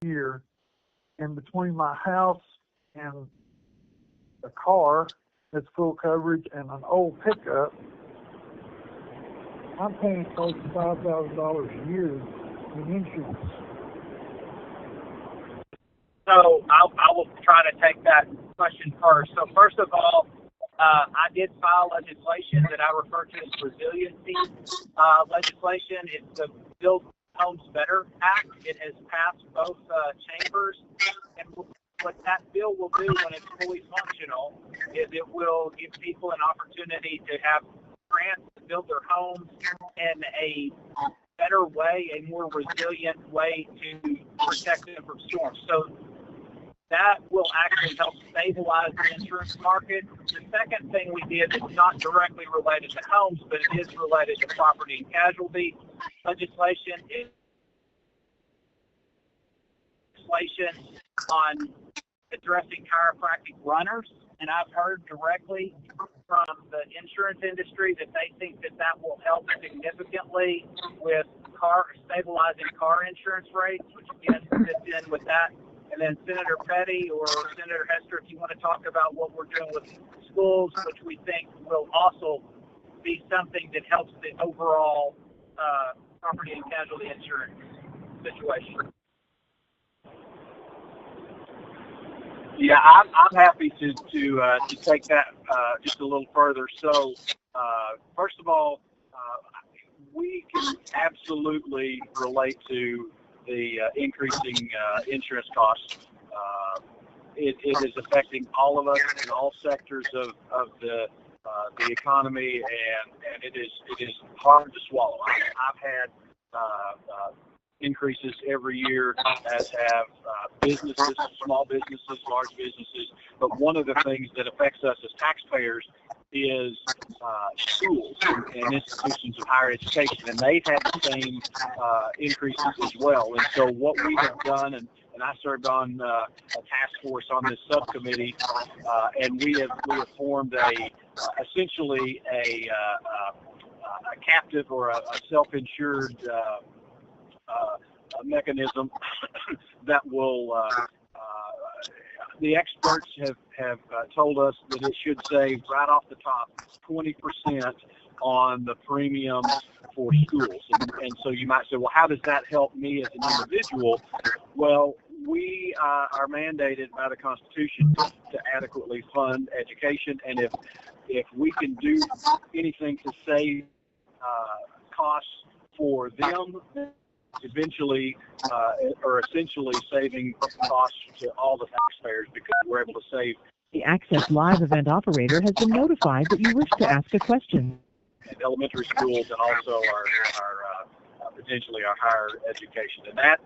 a year, and between my house and a car that's full coverage and an old pickup, I'm paying close to $5,000 a year in insurance. So I will try to take that question first. So first of all, I did file legislation that I refer to as resiliency legislation. It's the Build Homes Better Act. It has passed both chambers, and what that bill will do when it's fully functional is it will give people an opportunity to have grants to build their homes in a better way, a more resilient way to protect them from storms. So that will actually help stabilize the insurance market. The second thing we did is not directly related to homes, but it is related to property and casualty legislation. It's legislation on addressing chiropractic runners, and I've heard directly from the insurance industry that they think that that will help significantly with stabilizing car insurance rates, which again fits in with that. And then Senator Petty or Senator Hester, if you want to talk about what we're doing with schools, which we think will also be something that helps the overall property and casualty insurance situation. Yeah, I'm happy to take that just a little further. So, first of all, we can absolutely relate to the increasing insurance costs. It is affecting all of us in all sectors of the economy, and it is hard to swallow. I've had increases every year, as have businesses, small businesses, large businesses. But one of the things that affects us as taxpayers is schools and institutions of higher education, and they've had the same increases as well. And so what we have done, and I served on a task force on this subcommittee, and we have formed essentially a captive or a self-insured mechanism that will. The experts have told us that it should save right off the top 20% on the premiums for schools. And so you might say, well, how does that help me as an individual? Well, we are mandated by the Constitution to adequately fund education, and if we can do anything to save costs for them, eventually or essentially saving costs to all the taxpayers, because we're able to save. The Access Live event operator has been notified that you wish to ask a question. And elementary schools, and also our potentially our higher education, and that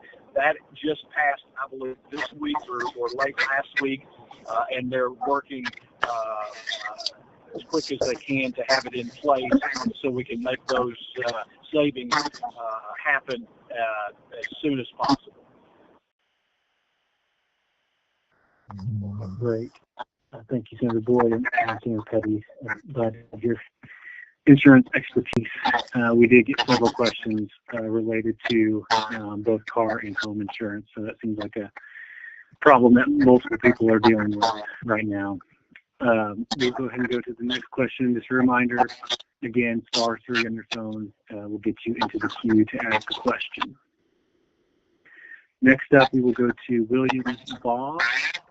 just passed, I believe, this week or late last week, and they're working as quick as they can to have it in place so we can make those savings happen as soon as possible. Great. Thank you, Senator Boyd and Senator Petty. Glad to have your insurance expertise. We did get several questions related to both car and home insurance, so that seems like a problem that multiple people are dealing with right now. We'll go ahead and go to the next question. Just a reminder, again, *3 on your phone will get you into the queue to ask a question. Next up, we will go to William Baugh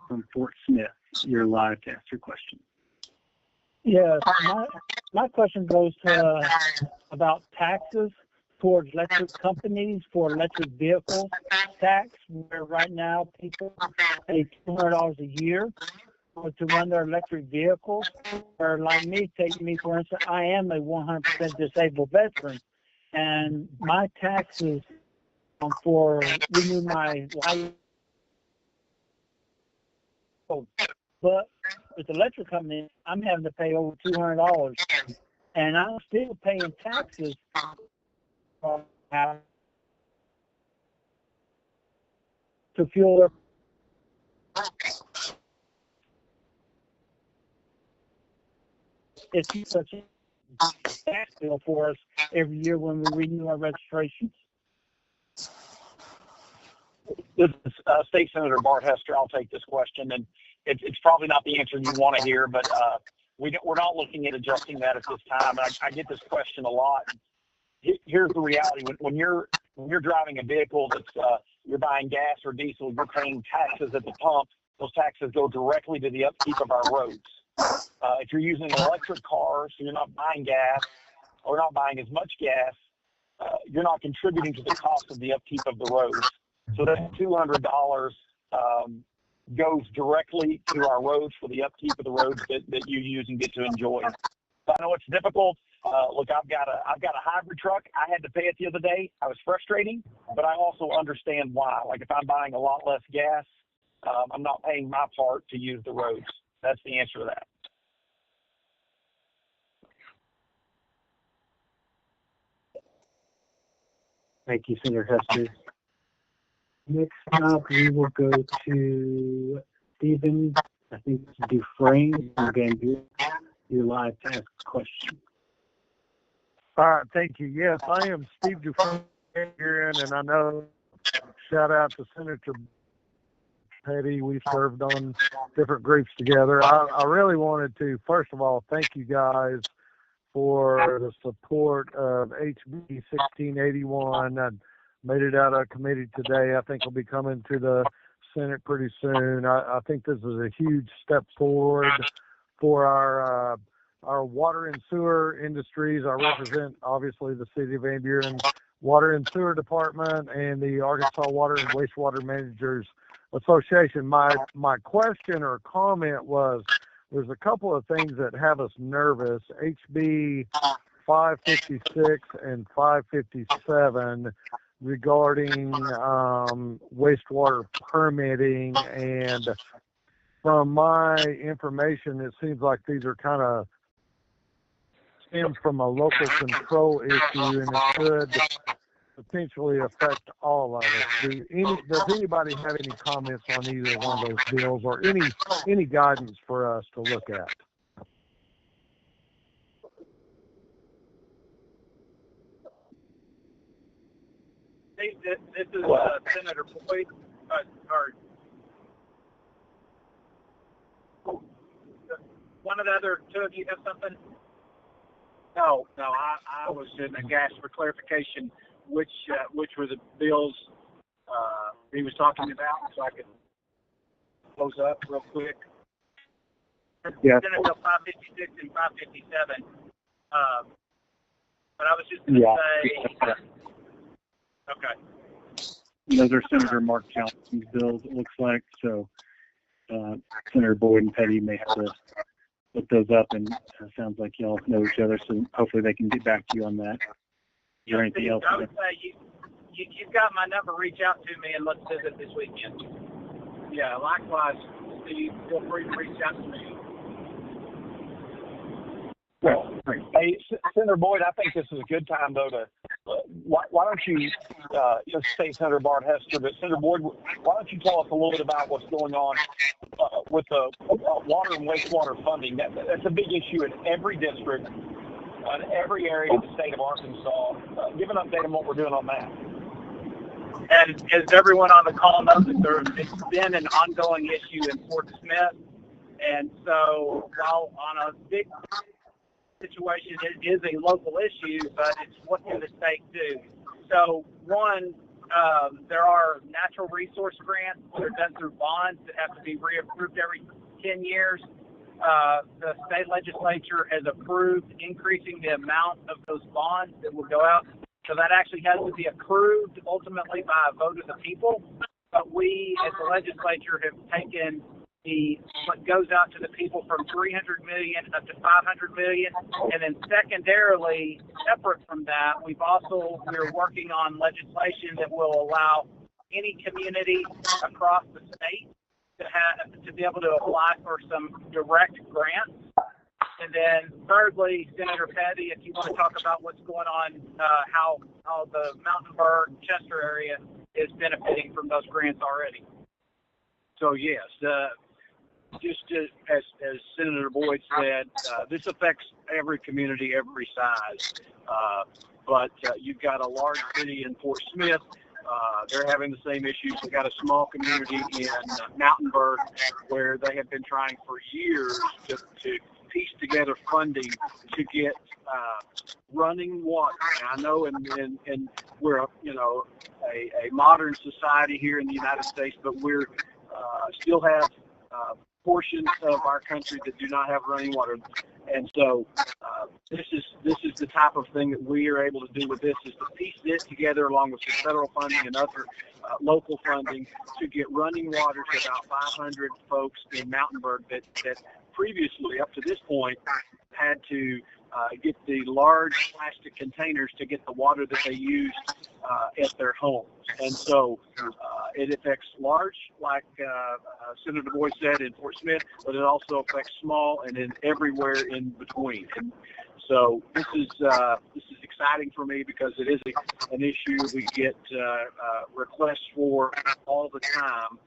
from Fort Smith. You're live to ask your question. Yes, my question goes to about taxes towards electric companies for electric vehicle tax, where right now people pay $200 a year to run their electric vehicles. Or like me, take me for instance, I am a 100% disabled veteran, and my taxes for renewing my life. But with the electric company, I'm having to pay over $200, and I'm still paying taxes to fuel their. It's such a tax bill for us every year when we renew our registrations. This is State Senator Bart Hester. I'll take this question, and it's probably not the answer you want to hear, but we're not looking at adjusting that at this time. And I get this question a lot. Here's the reality: when you're driving a vehicle that's you're buying gas or diesel, you're paying taxes at the pump. Those taxes go directly to the upkeep of our roads. If you're using an electric car, so you're not buying gas or not buying as much gas, you're not contributing to the cost of the upkeep of the roads. So that $200 goes directly to our roads for the upkeep of the roads that you use and get to enjoy. So I know it's difficult. Look, I've got a hybrid truck. I had to pay it the other day. I was frustrating, but I also understand why. Like if I'm buying a lot less gas, I'm not paying my part to use the roads. That's the answer to that. Thank you, Senator Hester. Next up, we will go to Stephen, I think Dufresne. Again, you're live to ask a question. All right, thank you. Yes, I am Steve Dufresne here, and I know, shout out to Senator Petty. We've served on different groups together. I really wanted to, first of all, thank you guys for the support of HB 1681. I made it out of committee today. I think we'll be coming to the Senate pretty soon. I think this is a huge step forward for our water and sewer industries. I represent, obviously, the City of Van Buren Water and Sewer Department and the Arkansas Water and Wastewater Managers Association. My question or comment was, there's a couple of things that have us nervous. HB 556 and 557 regarding wastewater permitting, and from my information, it seems like these are kind of stem from a local control issue, and it could potentially affect all of us. Does anybody have any comments on either one of those bills, or any guidance for us to look at? This is Senator Boyd. One of the other two of you have something? No, I was in a ask for clarification which were the bills he was talking about, so I could close up real quick. Yeah. Senate Bill 556 and 557. But I was just going to say. Okay. Those are Senator Mark Johnson's bills, it looks like. So Senator Boyd and Petty may have to look those up, and it sounds like y'all know each other, so hopefully they can get back to you on that. Is there anything else? I would say you've got my number. Reach out to me and let's visit this weekend. Yeah, likewise, Steve. Feel free to reach out to me. Well, hey, Senator Boyd, I think this is a good time, though, to why don't you, State Senator Bart Hester, but Senator Boyd, why don't you tell us a little bit about what's going on with the water and wastewater funding? That's a big issue in every district, in every area of the state of Arkansas. Give an update on what we're doing on that. And as everyone on the call knows, it's been an ongoing issue in Fort Smith. And so while on a big situation, it is a local issue, but it's what can the state do? So one, there are natural resource grants that are done through bonds that have to be reapproved every 10 years. The state legislature has approved increasing the amount of those bonds that will go out. So that actually has to be approved ultimately by a vote of the people. But we, as the legislature, have taken what goes out to the people from $300 million up to $500 million, and then secondarily, separate from that, we're working on legislation that will allow any community across the state to be able to apply for some direct grants. And then thirdly, Senator Petty, if you want to talk about what's going on, how the Mountainburg, Chester area is benefiting from those grants already. So yes, just as Senator Boyd said, this affects every community, every size. But you've got a large city in Fort Smith They're having the same issues. We got a small community in Mountainburg where they have been trying for years to piece together funding to get running water. And I know and we're a modern society here in the United States, but we're still have portions of our country that do not have running water. And so this is the type of thing that we are able to do with this, is to piece it together along with some federal funding and other local funding to get running water to about 500 folks in Mountainburg that previously, up to this point, had to get the large plastic containers to get the water that they used at their homes. And so it affects large, like Senator Boyd said, in Fort Smith, but it also affects small and then everywhere in between. And so this is exciting for me because it is an issue we get requests for all the time,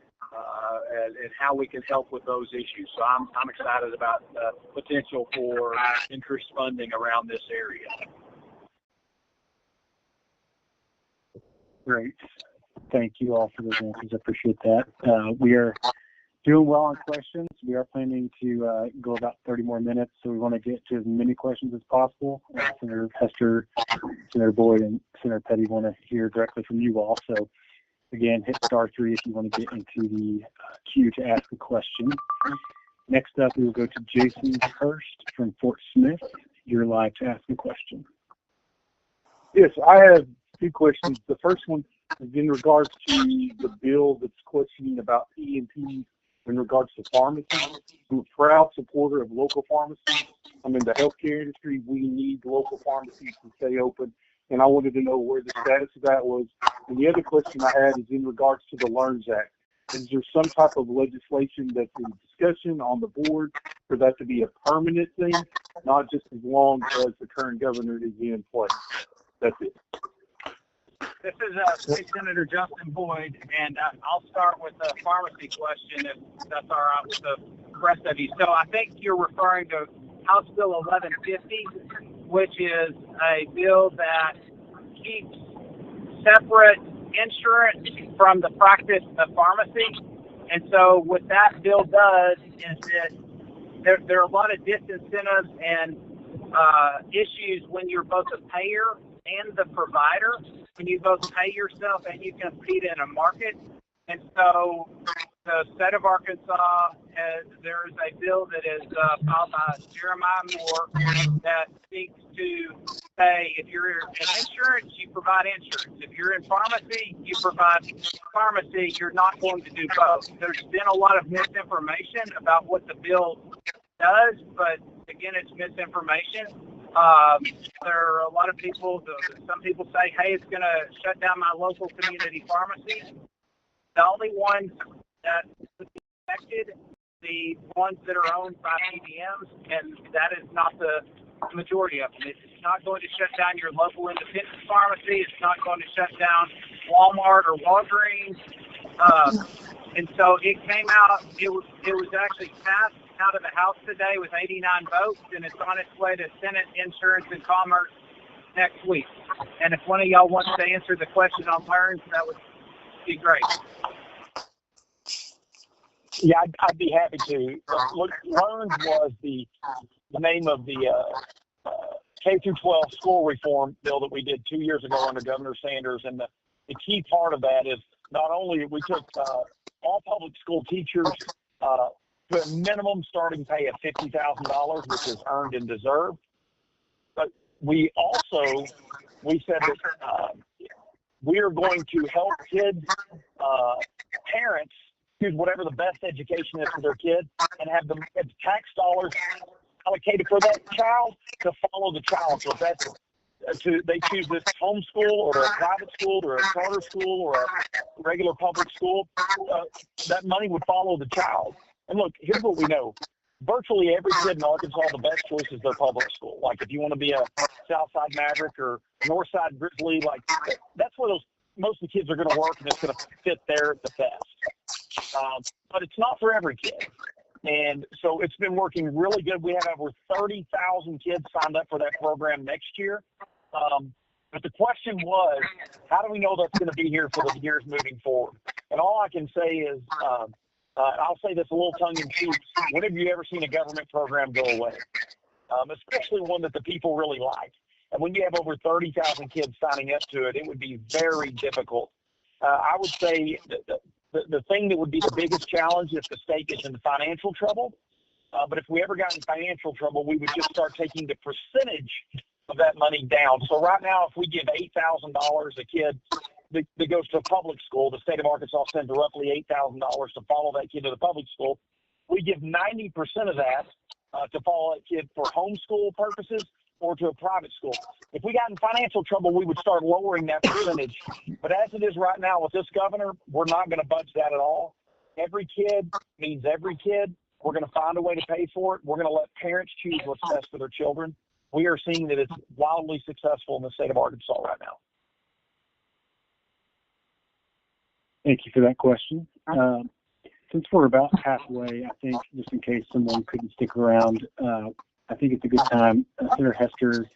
and how we can help with those issues. So I'm excited about the potential for increased funding around this area. Great. Thank you all for those answers. I appreciate that. We are doing well on questions. We are planning to go about 30 more minutes, so we want to get to as many questions as possible. Senator Hester, Senator Boyd, and Senator Petty want to hear directly from you all. So again, hit *3 if you want to get into the queue to ask a question. Next up, we will go to Jason Hurst from Fort Smith. You're live to ask a question. Yes, I have two questions. The first one is in regards to the bill that's questioning about EMP in regards to pharmacies. I'm a proud supporter of local pharmacies. I'm in the healthcare industry. We need local pharmacies to stay open, and I wanted to know where the status of that was. And the other question I had is in regards to the LEARNS Act. Is there some type of legislation that's in discussion on the board for that to be a permanent thing, not just as long as the current governor is in place? That's it. This is Senator Justin Boyd, and I'll start with the pharmacy question, if that's all right with the rest of you. So I think you're referring to House Bill 1150, which is a bill that keeps separate insurance from the practice of pharmacy. And so what that bill does is that there are a lot of disincentives and issues when you're both a payer and the provider, when you both pay yourself and you compete in a market. And so the state of Arkansas, there is a bill that is filed by Jeremiah Moore that seeks to say if you're in insurance, you provide insurance. If you're in pharmacy, you provide pharmacy. You're not going to do both. There's been a lot of misinformation about what the bill does, but again, it's misinformation. There are a lot of people, some people say, hey, it's going to shut down my local community pharmacy. The only ones that would be affected, the ones that are owned by PBMs, and that is not the majority of them. It's not going to shut down your local independent pharmacy. It's not going to shut down Walmart or Walgreens. And so it came out, it was actually passed out of the House today with 89 votes, and it's on its way to Senate Insurance and Commerce next week. And if one of y'all wants to answer the question on LEARNS, that would be great. Yeah, I'd be happy to. Look, LEARNS was the name of the K-12 school reform bill that we did 2 years ago under Governor Sanders. And the key part of that is not only we took all public school teachers to a minimum starting pay of $50,000, which is earned and deserved, but we said that we are going to help kids, parents, choose whatever the best education is for their kids and have the tax dollars allocated for that child to follow the child. So if that's they choose this homeschool or a private school or a charter school or a regular public school, that money would follow the child. And look, here's what we know. Virtually every kid in Arkansas, the best choice is their public school. Like if you want to be a Southside Maverick or Northside Grizzly, like that's where most of the kids are going to work, and it's going to fit there the best. But it's not for every kid. And so it's been working really good. We have over 30,000 kids signed up for that program next year. But the question was, how do we know that's going to be here for the years moving forward? And all I can say is, I'll say this a little tongue-in-cheek, when have you ever seen a government program go away? Especially one that the people really like. And when you have over 30,000 kids signing up to it, it would be very difficult. I would say the thing that would be the biggest challenge if the state gets into financial trouble, but if we ever got in financial trouble, we would just start taking the percentage of that money down. So right now, if we give $8,000 a kid that goes to a public school, the state of Arkansas sends roughly $8,000 to follow that kid to the public school. We give 90% of that to follow that kid for homeschool purposes or to a private school. If we got in financial trouble, we would start lowering that percentage. But as it is right now with this governor, we're not going to budge that at all. Every kid means every kid. We're going to find a way to pay for it. We're going to let parents choose what's best for their children. We are seeing that it's wildly successful in the state of Arkansas right now. Thank you for that question. Since we're about halfway, I think just in case someone couldn't stick around, I think it's a good time. Senator Hester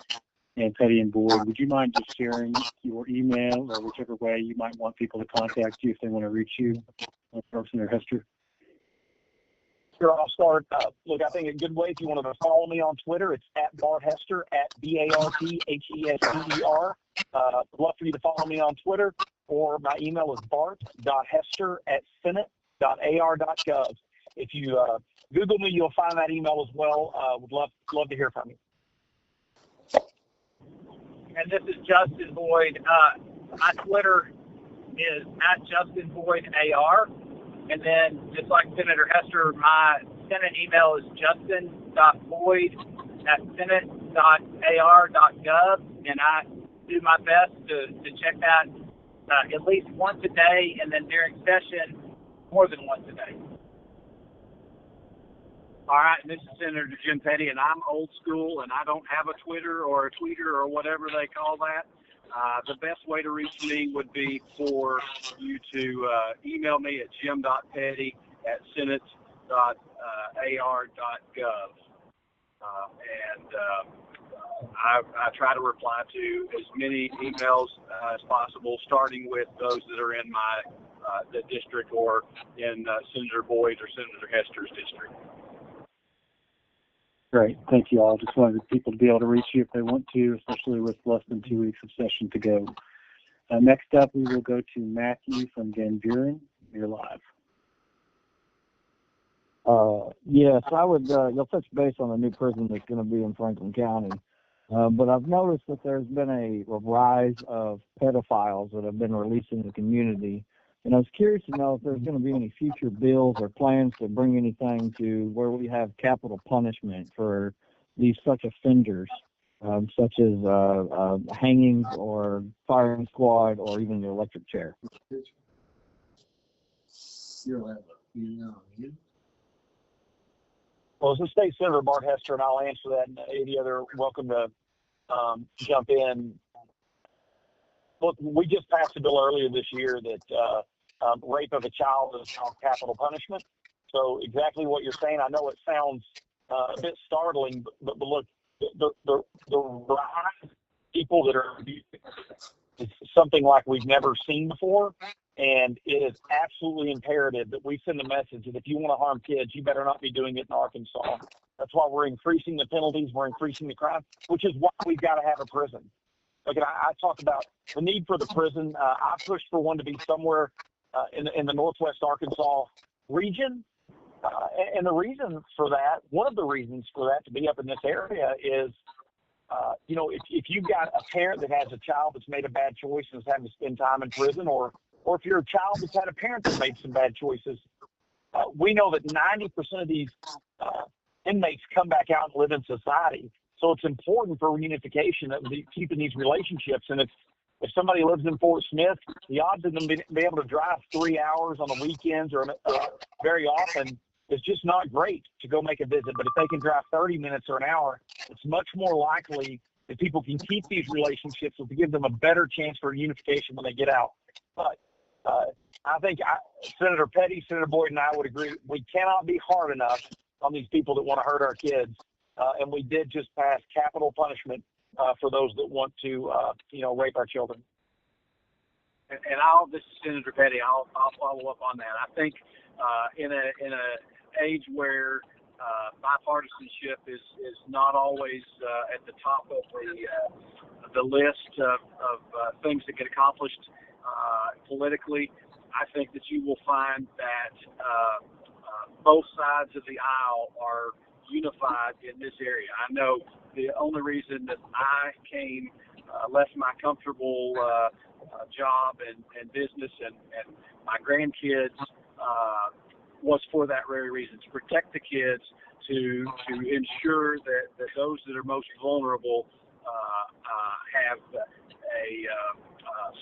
and Petty and Boyd, would you mind just sharing your email or whichever way you might want people to contact you if they want to reach you? Senator Hester. Sure, I'll start. Look, I think a good way, if you want to follow me on Twitter, it's at Bart Hester, at BartHester. I'd love for you to follow me on Twitter, or my email is bart.hester@senate.ar.gov. If you Google me, you'll find that email as well. Would love to hear from you. And this is Justin Boyd. My Twitter is @JustinBoydAR. And then, just like Senator Hester, my Senate email is justin.boyd@senate.ar.gov, and I do my best to check that at least once a day, and then during session, more than once a day. All right, and this is Senator Jim Petty, and I'm old school, and I don't have a Twitter or a tweeter or whatever they call that. The best way to reach me would be for you to email me at jim.petty@senate.ar.gov. I try to reply to as many emails as possible, starting with those that are in my the district or in Senator Boyd or Senator Hester's district. Great. Thank you all. Just wanted people to be able to reach you if they want to, especially with less than 2 weeks of session to go. Next up, we will go to Matthew from Van Buren. You're live. Yes, I would, you'll touch base on the new prison that's going to be in Franklin County. But I've noticed that there's been a rise of pedophiles that have been released in the community. And I was curious to know if there's going to be any future bills or plans to bring anything to where we have capital punishment for these such offenders, such as hangings or firing squad or even the electric chair. Well, as the state senator, Bart Hester, and I'll answer that, and any other welcome to jump in. Look, we just passed a bill earlier this year that rape of a child is now capital punishment. So exactly what you're saying, I know it sounds a bit startling, but look, the rise of people that are abusing is something like we've never seen before. And it is absolutely imperative that we send a message that if you want to harm kids, you better not be doing it in Arkansas. That's why we're increasing the penalties, we're increasing the crime, which is why we've got to have a prison. Look, I talk about the need for the prison. I pushed for one to be somewhere in the northwest Arkansas region. And the reason for that, one of the reasons for that to be up in this area is, if you've got a parent that has a child that's made a bad choice and is having to spend time in prison, or if you're a child that's had a parent that made some bad choices, we know that 90% of these inmates come back out and live in society. So it's important for reunification that we're keeping these relationships. And if somebody lives in Fort Smith, the odds of them being able to drive 3 hours on the weekends or very often is just not great to go make a visit. But if they can drive 30 minutes or an hour, it's much more likely that people can keep these relationships and to give them a better chance for reunification when they get out. But I think Senator Petty, Senator Boyd, and I would agree we cannot be hard enough on these people that want to hurt our kids. And we did just pass capital punishment for those that want to, rape our children. And this is Senator Petty. I'll follow up on that. I think in a age where bipartisanship is not always at the top of the list of things that get accomplished politically, I think that you will find that both sides of the aisle are unified in this area. I know the only reason that I left my comfortable job and business and my grandkids was for that very reason, to protect the kids, to ensure that those that are most vulnerable have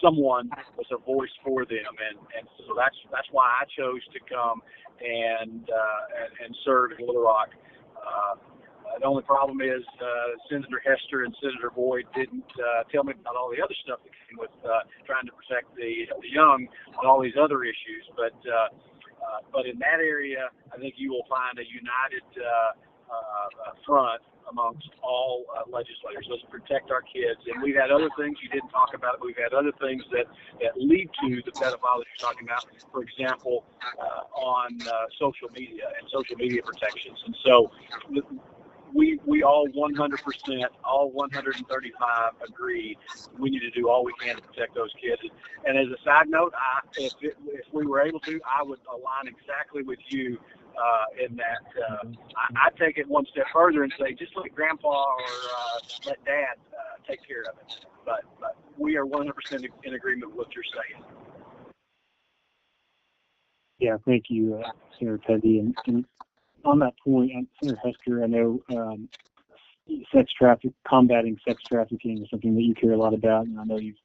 someone with a voice for them, and so that's why I chose to come and serve in Little Rock. The only problem is Senator Hester and Senator Boyd didn't tell me about all the other stuff that came with trying to protect the young on all these other issues. But in that area, I think you will find a united front amongst all legislators. Let's protect our kids. And we've had other things you didn't talk about. We've had other things that lead to the pedophile that you're talking about. For example, on social media and social media protections. And so we all 100%, all 135 agree we need to do all we can to protect those kids. And as a side note, if we were able to, I would align exactly with you in that I take it one step further and say, just let Grandpa or let Dad take care of it. But we are 100% in agreement with what you're saying. Yeah, thank you, Senator Petty. And on that point, Senator Hester, I know combating sex trafficking is something that you care a lot about, and I know you've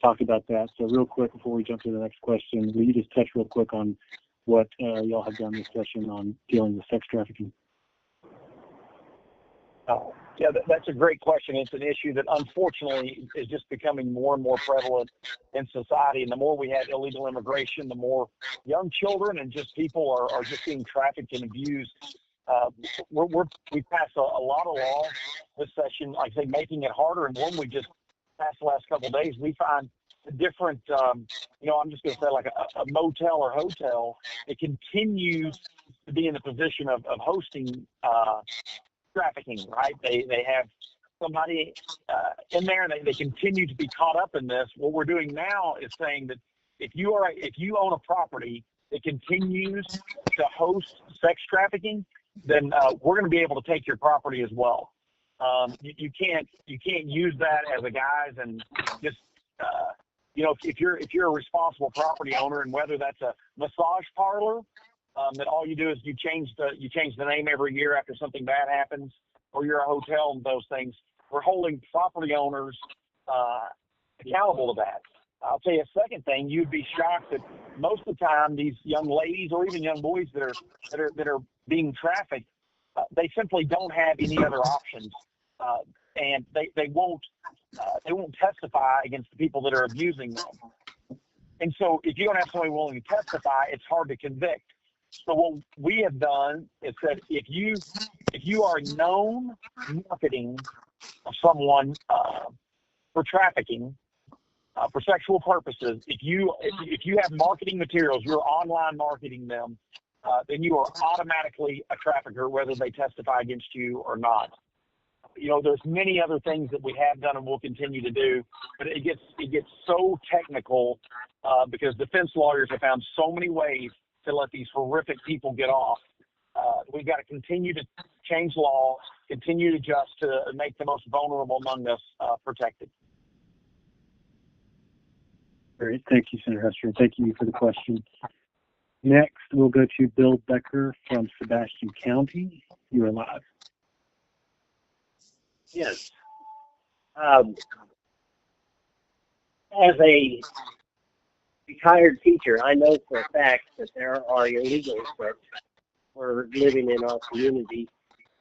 talked about that. So real quick, before we jump to the next question, will you just touch real quick on what y'all have done this session on dealing with sex trafficking? Yeah, that's a great question. It's an issue that unfortunately is just becoming more and more prevalent in society. And the more we have illegal immigration, the more young children and just people are just being trafficked and abused. We passed a lot of laws this session, like I say, making it harder. And one we just passed the last couple of days, we find a different, I'm just going to say like a motel or hotel that continues to be in the position of hosting trafficking, right? They have somebody in there, and they continue to be caught up in this. What we're doing now is saying that if you own a property that continues to host sex trafficking, then we're going to be able to take your property as well. You can't use that as a guise and just if you're a responsible property owner, and whether that's a massage parlor that all you do is you change the name every year after something bad happens, or you're a hotel and those things, we're holding property owners accountable to that. I'll tell you a second thing. You'd be shocked that most of the time these young ladies or even young boys that are being trafficked, they simply don't have any other options, and they won't testify against the people that are abusing them. And so if you don't have somebody willing to testify, it's hard to convict. So what we have done is that if you are known marketing someone for trafficking, for sexual purposes, if you have marketing materials, you're online marketing them, then you are automatically a trafficker, whether they testify against you or not. There's many other things that we have done and will continue to do, but it gets so technical because defense lawyers have found so many ways to let these horrific people get off. We've got to continue to change law, continue to adjust to make the most vulnerable among us protected. Great. Thank you, Senator Hester. Thank you for the question. Next, we'll go to Bill Becker from Sebastian County. You are live. Yes. As a retired teacher, I know for a fact that there are illegals that are living in our community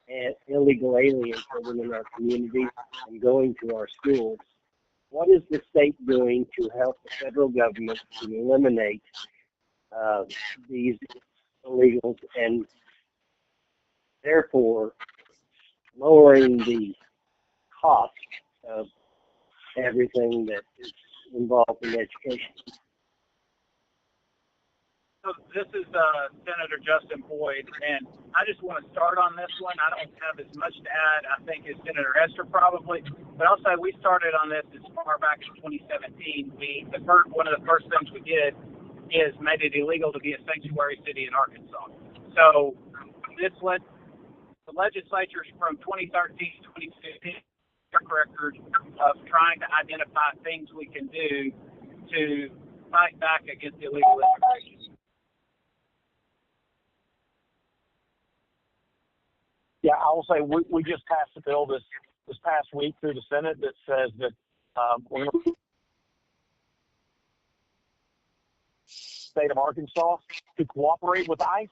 and illegal aliens living in our community and going to our schools. What is the state doing to help the federal government to eliminate these illegals and therefore lowering the cost of everything that is involved in education. So this is Senator Justin Boyd, and I just want to start on this one. I don't have as much to add, I think, as Senator Hester probably, but I'll say we started on this as far back in 2017. One of the first things we did is made it illegal to be a sanctuary city in Arkansas. So the legislatures from 2013 to 2015 track record of trying to identify things we can do to fight back against illegal immigration. Yeah, I will say we just passed a bill this past week through the Senate that says that we're going to state of Arkansas to cooperate with ICE.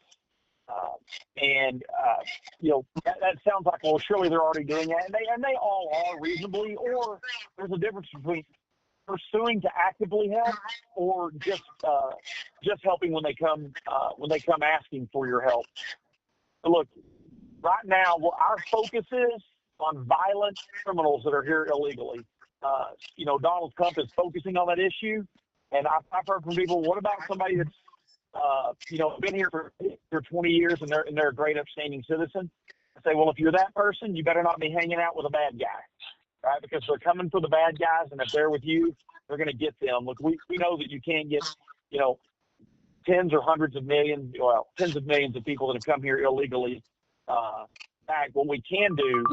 That sounds like, well, surely they're already doing that, and they all are reasonably. Or there's a difference between pursuing to actively help or just helping when they come asking for your help. But look, right now, our focus is on violent criminals that are here illegally. Donald Trump is focusing on that issue, and I've heard from people, what about somebody that's been here for 20 years and they're a great upstanding citizen? I say, well, if you're that person, you better not be hanging out with a bad guy, right? Because they're coming for the bad guys, and if they're with you, they're going to get them. Look, we know that you can't get, tens or hundreds of millions, tens of millions of people that have come here illegally back. What we can do,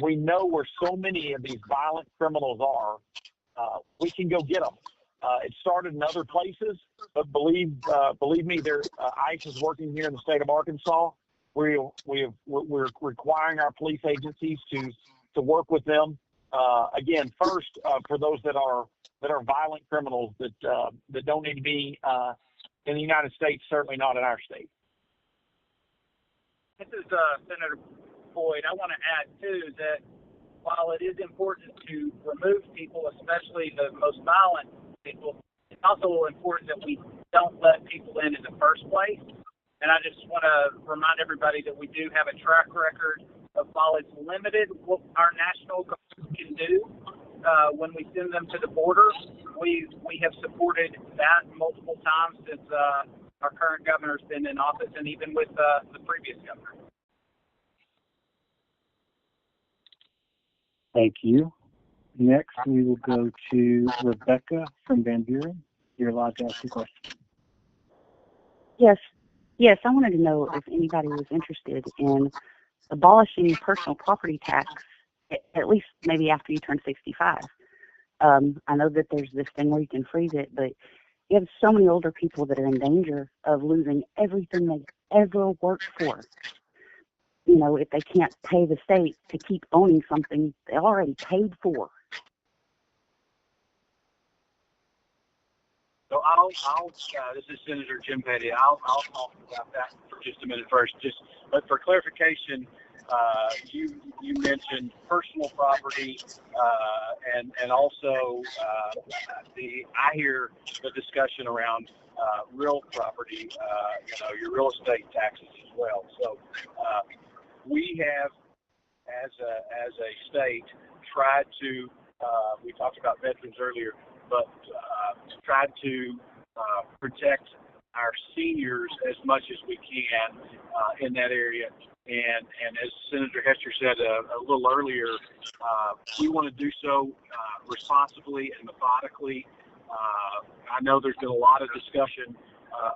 we know where so many of these violent criminals are. We can go get them. It started in other places, but believe me, ICE is working here in the state of Arkansas. We're requiring our police agencies to work with them. Again, first for those that are violent criminals that don't need to be in the United States, certainly not in our state. This is Senator Boyd. I want to add, too, that while it is important to remove people, especially the most violent people, it's also important that we don't let people in the first place. And I just want to remind everybody that we do have a track record of, while it's limited what our national government can do when we send them to the border, we have supported that multiple times since our current governor's been in office, and even with the previous governor. Thank you. Next, we will go to Rebecca from Van Buren. You're allowed to ask a question. Yes, I wanted to know if anybody was interested in abolishing personal property tax, at least maybe after you turn 65. I know that there's this thing where you can freeze it, but you have so many older people that are in danger of losing everything they've ever worked for. If they can't pay the state to keep owning something they already paid for. So this is Senator Jim Petty. I'll talk about that for just a minute first. But for clarification, you mentioned personal property, and also I hear the discussion around real property, your real estate taxes as well. So we have, as a state, tried to. We talked about veterans earlier, but tried to protect our seniors as much as we can in that area. And as Senator Hester said a little earlier, we want to do so responsibly and methodically. I know there's been a lot of discussion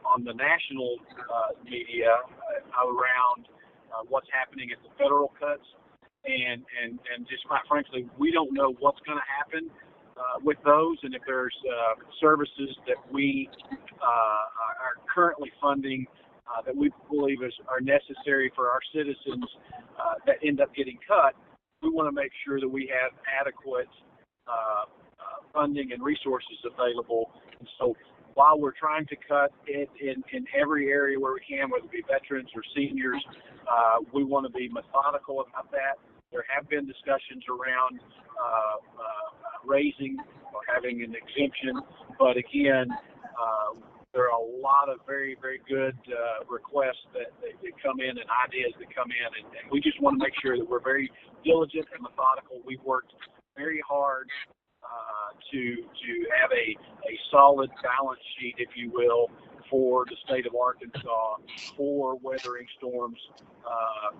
on the national media around what's happening at the federal cuts. And just quite frankly, we don't know what's going to happen with those, and if there's services that we are currently funding that we believe are necessary for our citizens that end up getting cut, we want to make sure that we have adequate funding and resources available. And so while we're trying to cut it in every area where we can, whether it be veterans or seniors, we want to be methodical about that. There have been discussions around raising or having an exemption, but again, there are a lot of very, very good requests that come in and ideas that come in, and we just want to make sure that we're very diligent and methodical. We've worked very hard to have a solid balance sheet, if you will, for the state of Arkansas for weathering storms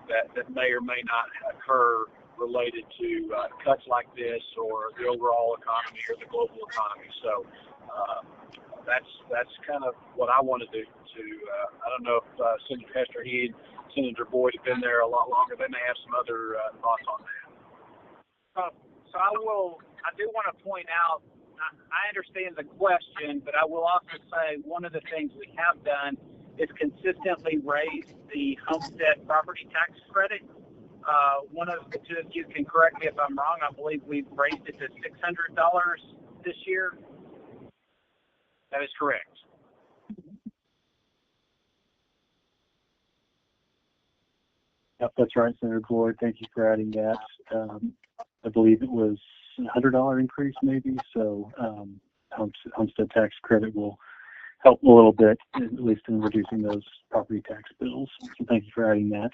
that may or may not occur related to cuts like this or the overall economy or the global economy. So that's kind of what I want to do. I don't know if Senator Hester, he and Senator Boyd have been there a lot longer. They may have some other thoughts on that. So I do want to point out, I understand the question, but I will also say one of the things we have done is consistently raise the homestead property tax credit. One of the two of you can correct me if I'm wrong. I believe we've raised it to $600 this year. That is correct. Yep, that's right, Senator Boyd. Thank you for adding that. I believe it was a $100 increase maybe, so homestead tax credit will help a little bit, at least in reducing those property tax bills. So thank you for adding that.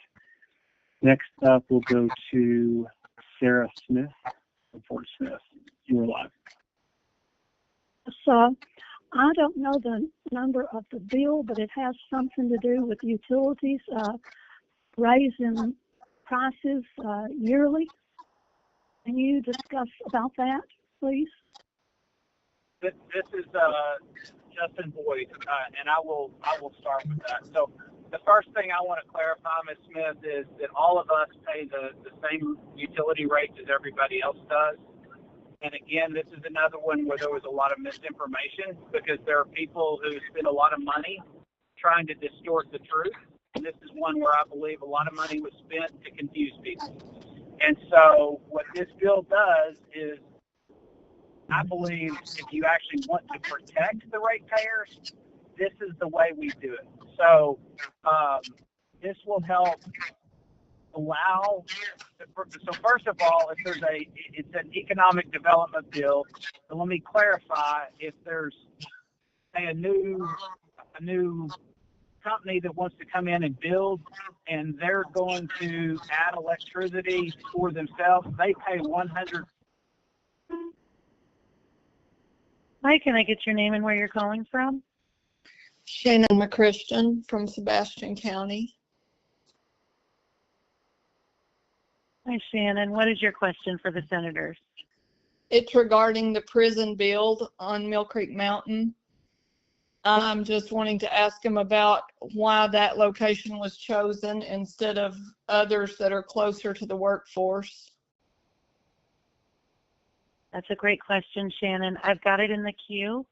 Next up, we'll go to Sarah Smith from Fort Smith. You are live. So I don't know the number of the bill, but it has something to do with utilities raising prices yearly. Can you discuss about that, please? This is Justin Boyd, and I will start with that. So the first thing I want to clarify, Ms. Smith, is that all of us pay the same utility rates as everybody else does. And again, this is another one where there was a lot of misinformation because there are people who spend a lot of money trying to distort the truth. And this is one where I believe a lot of money was spent to confuse people. And so what this bill does is, I believe if you actually want to protect the ratepayers, this is the way we do it. So this will help allow. So first of all, if there's it's an economic development bill. So let me clarify: if there's a new company that wants to come in and build, and they're going to add electricity for themselves, they pay 100. Hi, can I get your name and where you're calling from? Shannon McChristian from Sebastian County. Hi, Shannon. What is your question for the senators? It's regarding the prison build on Mill Creek Mountain. I'm just wanting to ask him about why that location was chosen instead of others that are closer to the workforce. That's a great question, Shannon. I've got it in the queue.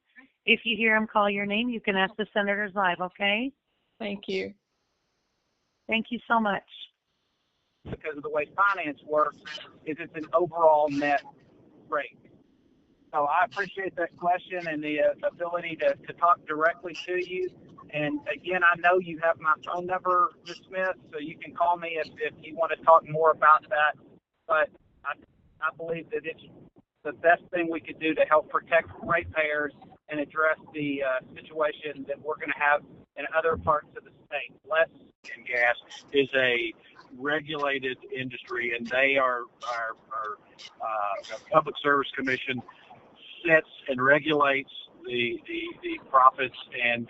If you hear him call your name, you can ask the senators live, okay? Thank you. Thank you so much. Because of the way finance works, is it's an overall net rate. So I appreciate that question and the ability to talk directly to you. And again, I know you have my phone number, Ms. Smith, so you can call me if you want to talk more about that. But I believe that it's the best thing we could do to help protect ratepayers and address the situation that we're going to have in other parts of the state. Less and gas is a regulated industry, and they are the Public Service Commission sets and regulates the profits and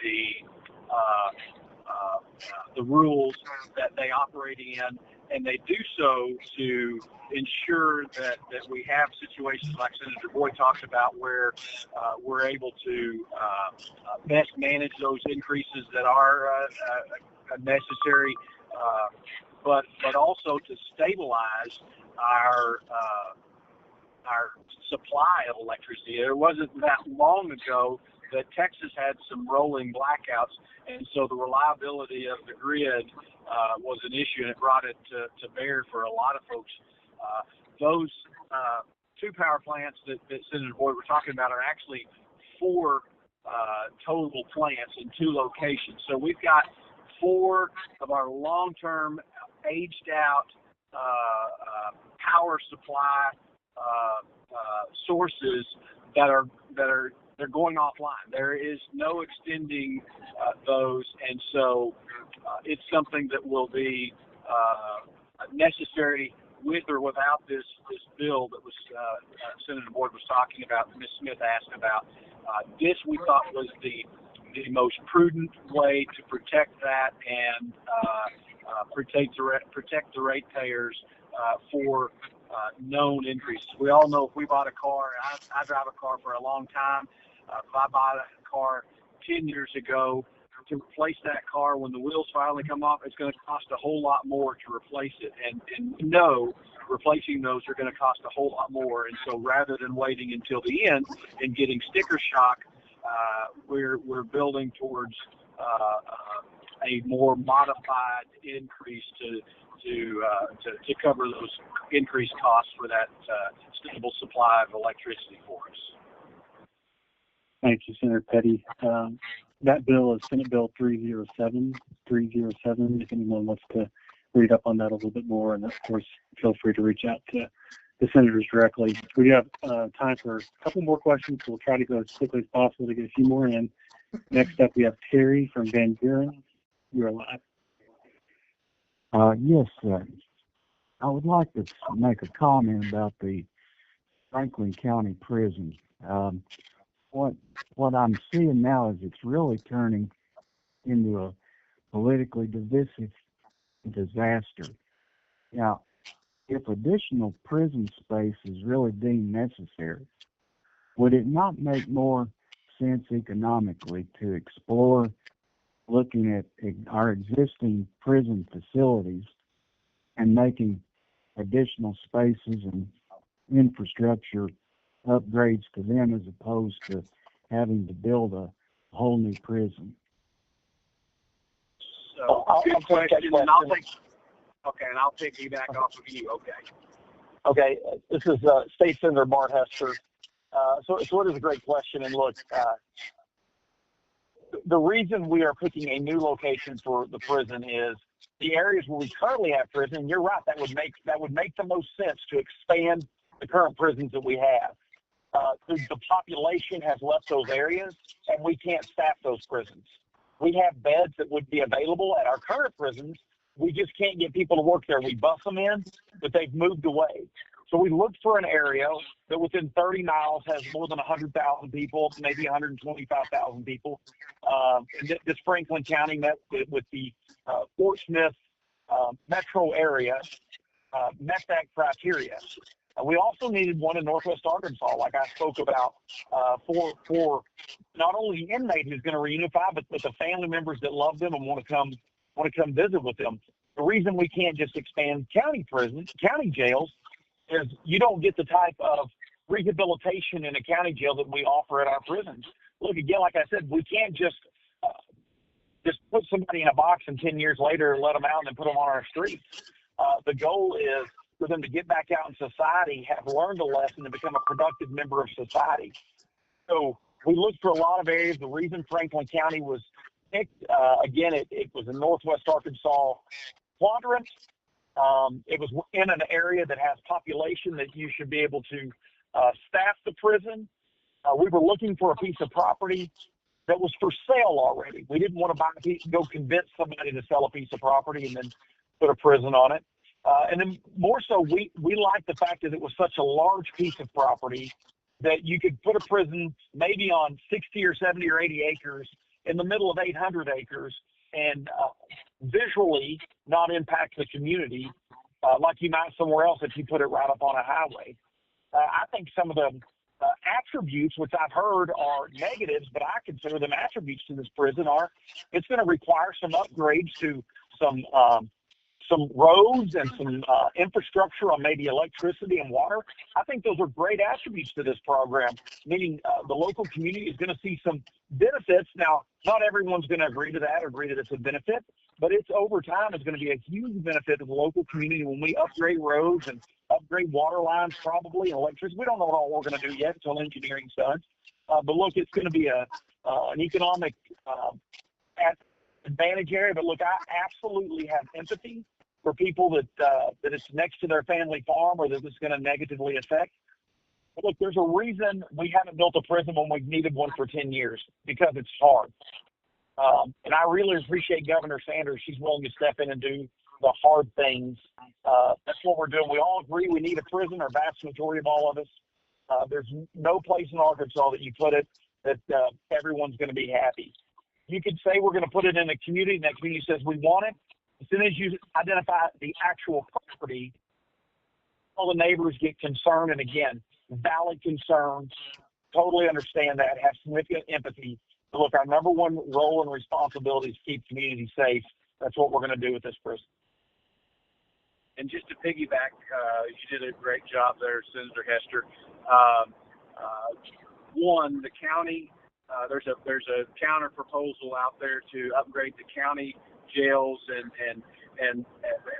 the rules that they operate in, and they do so to ensure that we have situations like Senator Boyd talked about where we're able to best manage those increases that are necessary, but also to stabilize our supply of electricity. It wasn't that long ago that Texas had some rolling blackouts, and so the reliability of the grid was an issue, and it brought it to bear for a lot of folks. Those two power plants that Senator Boyd were talking about are actually 4 total plants in 2 locations. So we've got 4 of our long-term, aged-out power supply sources that are they're going offline. There is no extending those, and so it's something that will be necessary with or without this bill that was Senator Boyd was talking about, Ms. Smith asked about, this we thought was the most prudent way to protect that and protect the ratepayers for known increases. We all know if we bought a car, I drive a car for a long time. If I bought a car 10 years ago, to replace that car when the wheels finally come off, it's going to cost a whole lot more to replace it. And we know replacing those are going to cost a whole lot more. And so rather than waiting until the end and getting sticker shock, we're building towards a more modified increase to cover those increased costs for that stable supply of electricity for us. Thank you, Senator Petty. That bill is Senate Bill 307. If anyone wants to read up on that a little bit more, and of course, feel free to reach out to the senators directly. We have time for a couple more questions, so we'll try to go as quickly as possible to get a few more in. Next up, we have Terry from Van Buren. You're live. Yes, I would like to make a comment about the Franklin County Prison. What I'm seeing now is it's really turning into a politically divisive disaster. Now, if additional prison space is really deemed necessary, would it not make more sense economically to explore looking at our existing prison facilities and making additional spaces and infrastructure upgrades to them as opposed to having to build a whole new prison? So, good question, and I'll piggyback off of you. Okay, this is State Senator Bart Hester. So it is a great question, and look, the reason we are picking a new location for the prison is the areas where we currently have prison. And you're right, that would make the most sense to expand the current prisons that we have. The population has left those areas, and we can't staff those prisons. We have beds that would be available at our current prisons. We just can't get people to work there. We bus them in, but they've moved away. So we looked for an area that within 30 miles has more than 100,000 people, maybe 125,000 people. And this Franklin County met with the Fort Smith metro area, met that criteria. We also needed one in Northwest Arkansas, like I spoke about, for not only the inmate who's going to reunify, but the family members that love them and want to come visit with them. The reason we can't just expand county prisons, county jails, is you don't get the type of rehabilitation in a county jail that we offer at our prisons. Look, again, like I said, we can't just put somebody in a box and 10 years later let them out and then put them on our streets. The goal is for them to get back out in society, have learned a lesson, and become a productive member of society. So we looked for a lot of areas. The reason Franklin County was picked, again, it was in Northwest Arkansas quadrant. It was in an area that has population that you should be able to staff the prison. We were looking for a piece of property that was for sale already. We didn't want to go convince somebody to sell a piece of property and then put a prison on it. And then more so, we liked the fact that it was such a large piece of property that you could put a prison maybe on 60 or 70 or 80 acres in the middle of 800 acres and visually not impact the community like you might somewhere else if you put it right up on a highway. I think some of the attributes, which I've heard are negatives, but I consider them attributes to this prison, are it's going to require some upgrades to some roads and some infrastructure on maybe electricity and water. I think those are great attributes to this program, meaning the local community is going to see some benefits. Now, not everyone's going to agree to that or agree that it's a benefit, but it's over time is going to be a huge benefit to the local community when we upgrade roads and upgrade water lines, probably, and electricity. We don't know what all we're going to do yet until engineering's done. But look, it's going to be an economic advantage area. But look, I absolutely have empathy for people that it's next to their family farm or that it's going to negatively affect. But look, there's a reason we haven't built a prison when we've needed one for 10 years, because it's hard. And I really appreciate Governor Sanders. She's willing to step in and do the hard things. That's what we're doing. We all agree we need a prison, or vast majority of all of us. There's no place in Arkansas that you put it that everyone's going to be happy. You could say we're going to put it in a community, and that community says we want it. As soon as you identify the actual property, all the neighbors get concerned, and again, valid concerns. Totally understand that, have significant empathy. But look, our number one role and responsibility is to keep communities safe. That's what we're going to do with this prison. And just to piggyback, you did a great job there, Senator Hester. One, the county, there's a counter proposal out there to upgrade the county jails, and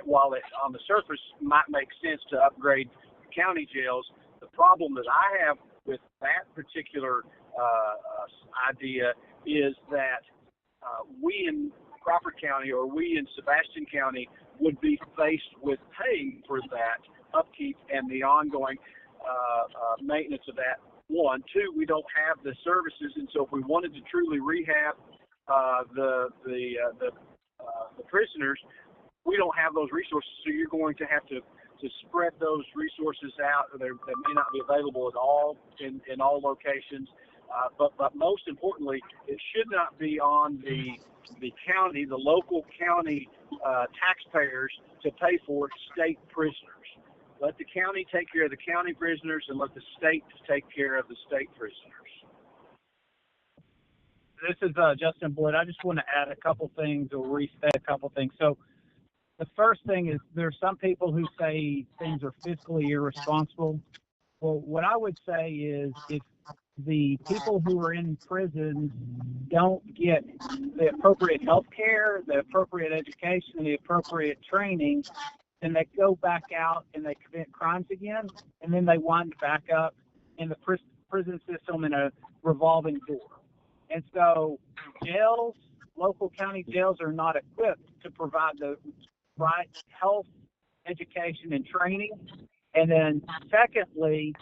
while it on the surface might make sense to upgrade county jails, the problem that I have with that particular idea is that we in Crawford County, or we in Sebastian County, would be faced with paying for that upkeep and the ongoing maintenance of that. One, two, we don't have the services, and so if we wanted to truly rehab the prisoners, we don't have those resources. So you're going to have to spread those resources out. They may not be available at all in all locations. But most importantly, it should not be on the county, the local county taxpayers to pay for state prisoners. Let the county take care of the county prisoners, and let the state take care of the state prisoners. This is Justin Boyd. I just want to add a couple things, or restate a couple things. So the first thing is, there's some people who say things are fiscally irresponsible. Well, what I would say is, if the people who are in prison don't get the appropriate health care, the appropriate education, the appropriate training, then they go back out and they commit crimes again, and then they wind back up in the prison system in a revolving door. And so jails, local county jails, are not equipped to provide the right health, education, and training. And then secondly,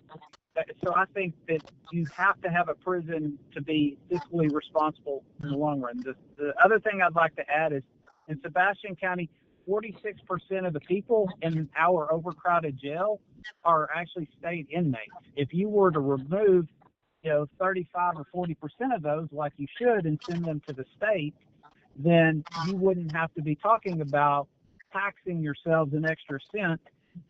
so I think that you have to have a prison to be fiscally responsible in the long run. The other thing I'd like to add is, in Sebastian County, 46% of the people in our overcrowded jail are actually state inmates. If you were to remove, 35 or 40% of those, like you should, and send them to the state, then you wouldn't have to be talking about taxing yourselves an extra cent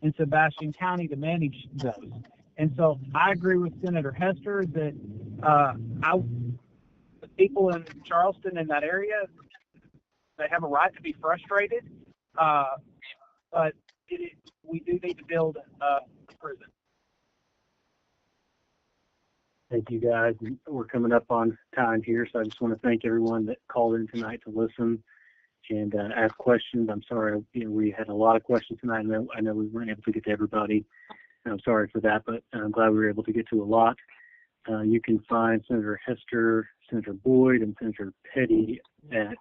in Sebastian County to manage those. And so I agree with Senator Hester that the people in Charleston, in that area, they have a right to be frustrated, but we do need to build a prison. Thank you, guys. We're coming up on time here, so I just want to thank everyone that called in tonight to listen and ask questions. I'm sorry, we had a lot of questions tonight. I know we weren't able to get to everybody. I'm sorry for that, but I'm glad we were able to get to a lot. You can find Senator Hester, Senator Boyd, and Senator Petty at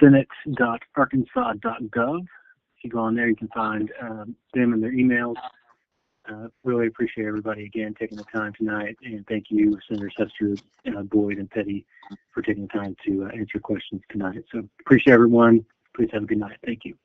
senate.arkansas.gov. If you go on there, you can find them and their emails. Really appreciate everybody again taking the time tonight, and thank you, Senators Hester, Boyd, and Petty, for taking the time to answer questions tonight. So appreciate everyone. Please have a good night. Thank you.